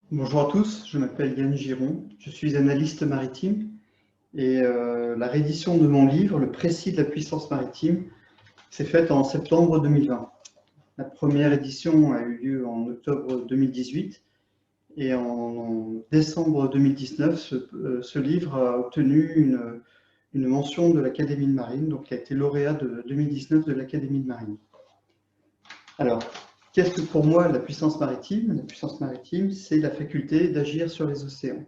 Bonjour à tous, je m'appelle Yann Giron, je suis analyste maritime et la réédition de mon livre, Le précis de la puissance maritime, s'est faite en septembre 2020. La première édition a eu lieu en octobre 2018 et en décembre 2019, ce livre a obtenu une mention de l'Académie de Marine, donc il a été lauréat de 2019 de l'Académie de Marine. Alors, qu'est-ce que pour moi la puissance maritime? La puissance maritime, c'est la faculté d'agir sur les océans.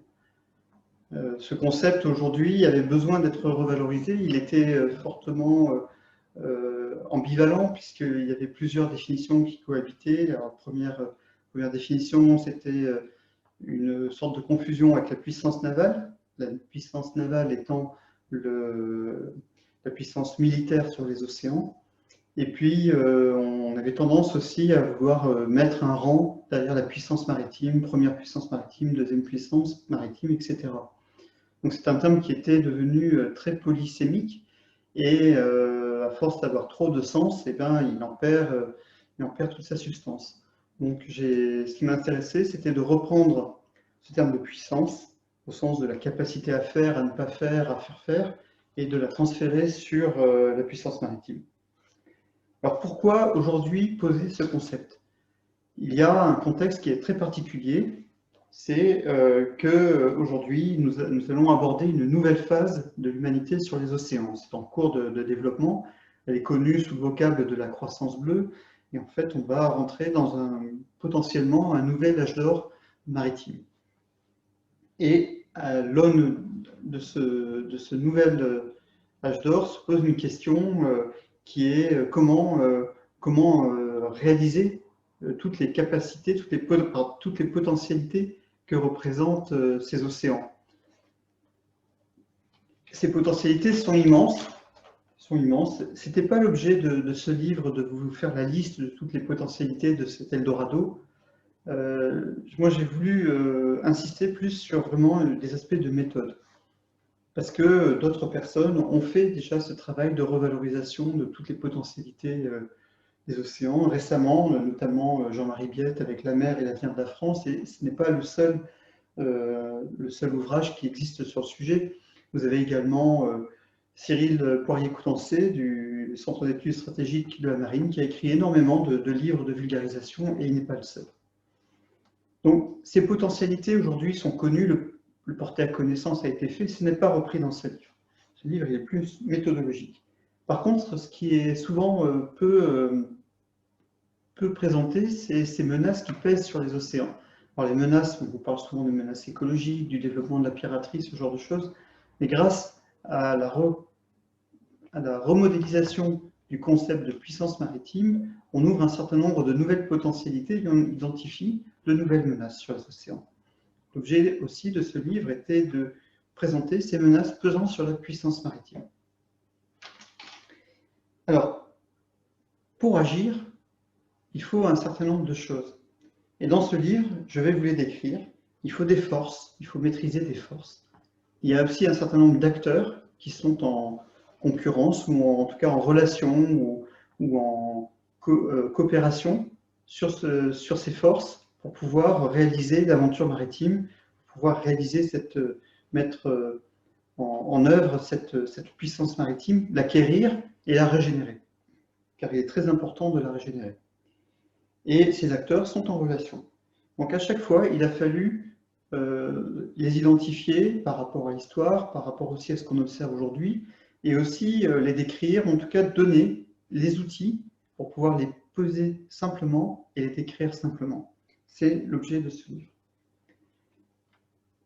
Ce concept aujourd'hui avait besoin d'être revalorisé. Il était fortement ambivalent puisqu'il y avait plusieurs définitions qui cohabitaient. La première définition, c'était une sorte de confusion avec la puissance navale. La puissance navale étant la puissance militaire sur les océans. Et puis, on avait tendance aussi à vouloir mettre un rang derrière la puissance maritime, première puissance maritime, deuxième puissance maritime, etc. Donc c'est un terme qui était devenu très polysémique et à force d'avoir trop de sens, eh ben, il en perd toute sa substance. Donc ce qui m'intéressait, c'était de reprendre ce terme de puissance au sens de la capacité à faire, à ne pas faire, à faire, et de la transférer sur la puissance maritime. Alors pourquoi aujourd'hui poser ce concept? Il y a un contexte qui est très particulier, c'est qu'aujourd'hui, nous allons aborder une nouvelle phase de l'humanité sur les océans. C'est en cours de développement, elle est connue sous le vocable de la croissance bleue, et en fait, on va rentrer dans potentiellement un nouvel âge d'or maritime. Et à l'aune de ce nouvel âge d'or se pose une question qui est comment réaliser toutes les capacités, toutes les potentialités que représentent ces océans. Ces potentialités sont immenses. Ce n'était pas l'objet de ce livre de vous faire la liste de toutes les potentialités de cet Eldorado. Moi, j'ai voulu insister plus sur vraiment des aspects de méthode. Parce que d'autres personnes ont fait déjà ce travail de revalorisation de toutes les potentialités des océans. Récemment, notamment Jean-Marie Biette avec La mer et l'avenir de la France, et ce n'est pas le seul ouvrage qui existe sur le sujet. Vous avez également Cyril Poirier-Coutancé du Centre d'études stratégiques de la marine qui a écrit énormément de livres de vulgarisation et il n'est pas le seul. Donc ces potentialités aujourd'hui sont connues, le porté à connaissance a été fait, ce n'est pas repris dans ce livre. Ce livre il est plus méthodologique. Par contre, ce qui est souvent peu présenté, c'est ces menaces qui pèsent sur les océans. Alors les menaces, on vous parle souvent de menaces écologiques, du développement de la piraterie, ce genre de choses, mais grâce à la remodélisation du concept de puissance maritime, on ouvre un certain nombre de nouvelles potentialités et on identifie de nouvelles menaces sur les océans. L'objet aussi de ce livre était de présenter ces menaces pesant sur la puissance maritime. Alors, pour agir, il faut un certain nombre de choses. Et dans ce livre, je vais vous les décrire. Il faut des forces, il faut maîtriser des forces. Il y a aussi un certain nombre d'acteurs qui sont en concurrence ou en tout cas en relation ou en coopération sur ces forces pour pouvoir réaliser l'aventure maritime, pour pouvoir réaliser mettre en œuvre cette puissance maritime, l'acquérir et la régénérer. Car il est très important de la régénérer. Et ces acteurs sont en relation. Donc à chaque fois, il a fallu les identifier par rapport à l'histoire, par rapport aussi à ce qu'on observe aujourd'hui, et aussi les décrire, en tout cas donner les outils pour pouvoir les poser simplement et les décrire simplement. C'est l'objet de ce livre.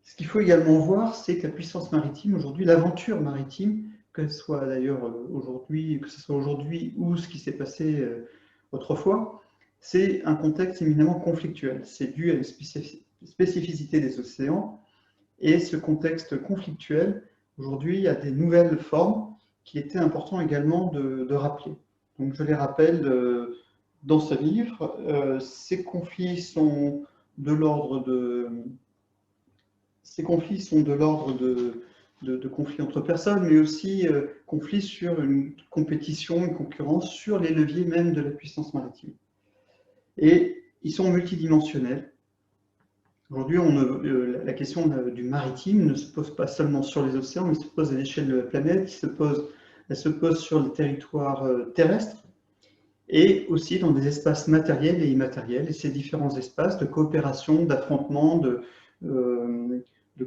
Ce qu'il faut également voir, c'est que la puissance maritime aujourd'hui, l'aventure maritime, que ce soit d'ailleurs aujourd'hui, que ce soit aujourd'hui ou ce qui s'est passé autrefois, c'est un contexte éminemment conflictuel. C'est dû à une spécificité des océans. Et ce contexte conflictuel, aujourd'hui, il y a des nouvelles formes qui étaient important également de rappeler. Donc je les rappelle dans ce livre. Ces conflits sont de l'ordre de conflits entre personnes, mais aussi conflits sur une compétition, une concurrence sur les leviers même de la puissance maritime. Et ils sont multidimensionnels. Aujourd'hui, la question du maritime ne se pose pas seulement sur les océans, mais se pose à l'échelle de la planète, elle se pose sur les territoires terrestres et aussi dans des espaces matériels et immatériels. Et ces différents espaces de coopération, d'affrontement, de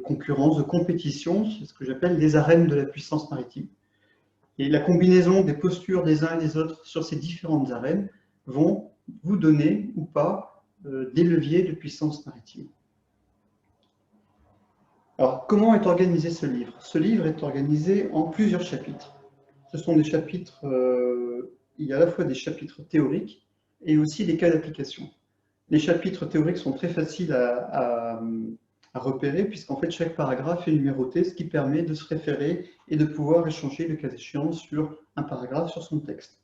concurrence, de compétition, c'est ce que j'appelle les arènes de la puissance maritime. Et la combinaison des postures des uns et des autres sur ces différentes arènes vont vous donner ou pas des leviers de puissance maritime. Alors, comment est organisé ce livre? Ce livre est organisé en plusieurs chapitres. Ce sont des chapitres, il y a à la fois des chapitres théoriques et aussi des cas d'application. Les chapitres théoriques sont très faciles à repérer, puisqu'en fait, chaque paragraphe est numéroté, ce qui permet de se référer et de pouvoir échanger, le cas échéant, sur un paragraphe, sur son texte.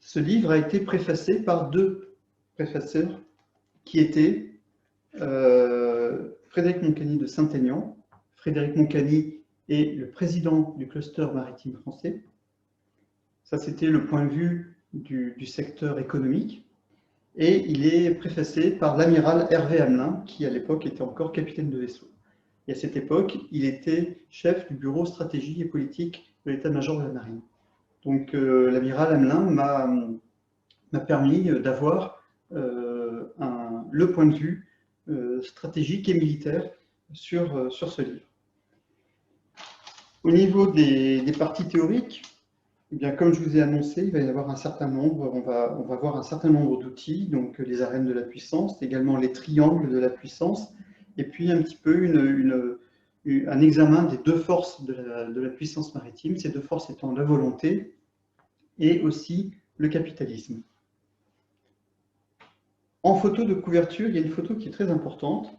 Ce livre a été préfacé par deux préfaceurs qui étaient Frédéric Moncani de Saint-Aignan. Frédéric Moncani est le président du cluster maritime français. Ça, c'était le point de vue du secteur économique. Et il est préfacé par l'amiral Hervé Hamelin, qui à l'époque était encore capitaine de vaisseau. Et à cette époque, il était chef du bureau stratégie et politique de l'état-major de la marine. Donc l'amiral Hamelin m'a permis d'avoir le point de vue stratégique et militaire sur ce livre. Au niveau des parties théoriques, eh bien, comme je vous ai annoncé, il va y avoir un certain nombre, on va voir un certain nombre d'outils, donc les arènes de la puissance, également les triangles de la puissance, et puis un petit peu un examen des deux forces de la puissance maritime, ces deux forces étant la volonté et aussi le capitalisme. En photo de couverture, il y a une photo qui est très importante,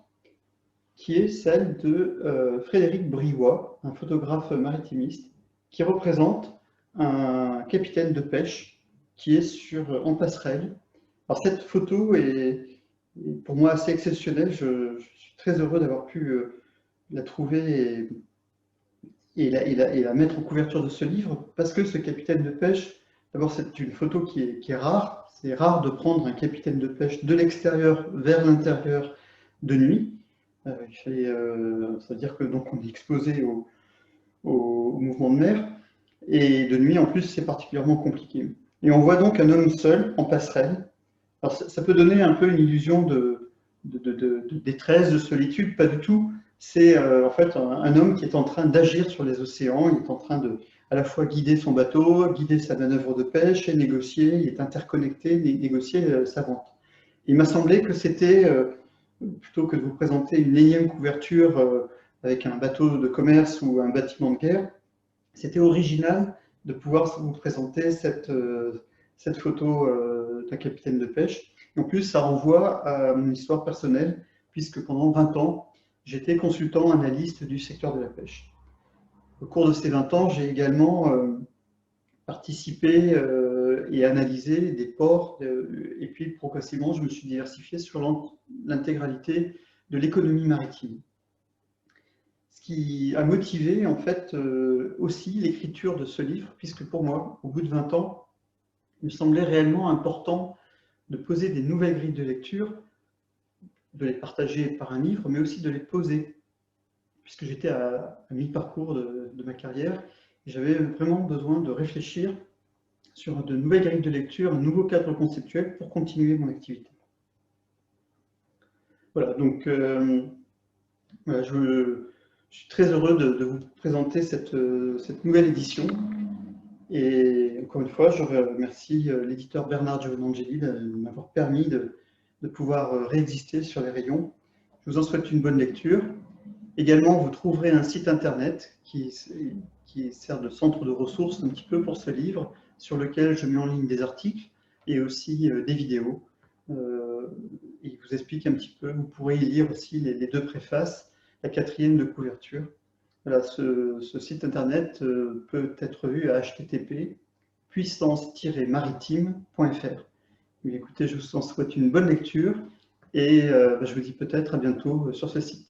qui est celle de Frédéric Briouat, un photographe maritimiste, qui représente un capitaine de pêche qui est en passerelle. Alors cette photo est pour moi assez exceptionnelle, je suis très heureux d'avoir pu la trouver et la mettre en couverture de ce livre, parce que ce capitaine de pêche, d'abord c'est une photo qui est rare. C'est rare de prendre un capitaine de pêche de l'extérieur vers l'intérieur de nuit. Ça veut dire que donc on est exposé au mouvement de mer. Et de nuit, en plus, c'est particulièrement compliqué. Et on voit donc un homme seul en passerelle. Alors, ça peut donner un peu une illusion de détresse, de solitude. Pas du tout. C'est en fait un homme qui est en train d'agir sur les océans. Il est en train de à la fois guider son bateau, guider sa manœuvre de pêche et négocier. Il est interconnecté, négocier sa vente. Il m'a semblé que c'était, plutôt que de vous présenter une énième couverture avec un bateau de commerce ou un bâtiment de guerre, c'était original de pouvoir vous présenter cette photo d'un capitaine de pêche. Et en plus, ça renvoie à mon histoire personnelle, puisque pendant 20 ans, j'étais consultant analyste du secteur de la pêche. Au cours de ces 20 ans, j'ai également participé et analysé des ports, et puis progressivement, je me suis diversifié sur l'intégralité de l'économie maritime. Ce qui a motivé en fait aussi l'écriture de ce livre, puisque pour moi, au bout de 20 ans, il me semblait réellement important de poser des nouvelles grilles de lecture, de les partager par un livre, mais aussi de les poser, puisque j'étais à mi-parcours de ma carrière, et j'avais vraiment besoin de réfléchir sur de nouvelles grilles de lecture, un nouveau cadre conceptuel pour continuer mon activité. Voilà, donc voilà, je suis très heureux de vous présenter cette nouvelle édition. Et encore une fois, je remercie l'éditeur Bernard Giovanangeli de m'avoir permis de pouvoir réexister sur les rayons. Je vous en souhaite une bonne lecture. Également, vous trouverez un site internet qui sert de centre de ressources un petit peu pour ce livre, sur lequel je mets en ligne des articles et aussi des vidéos. Il vous explique un petit peu, vous pourrez y lire aussi les deux préfaces, la quatrième de couverture. Voilà, ce site internet peut être vu à http://puissance-maritime.fr. Écoutez, je vous en souhaite une bonne lecture et je vous dis peut-être à bientôt sur ce site.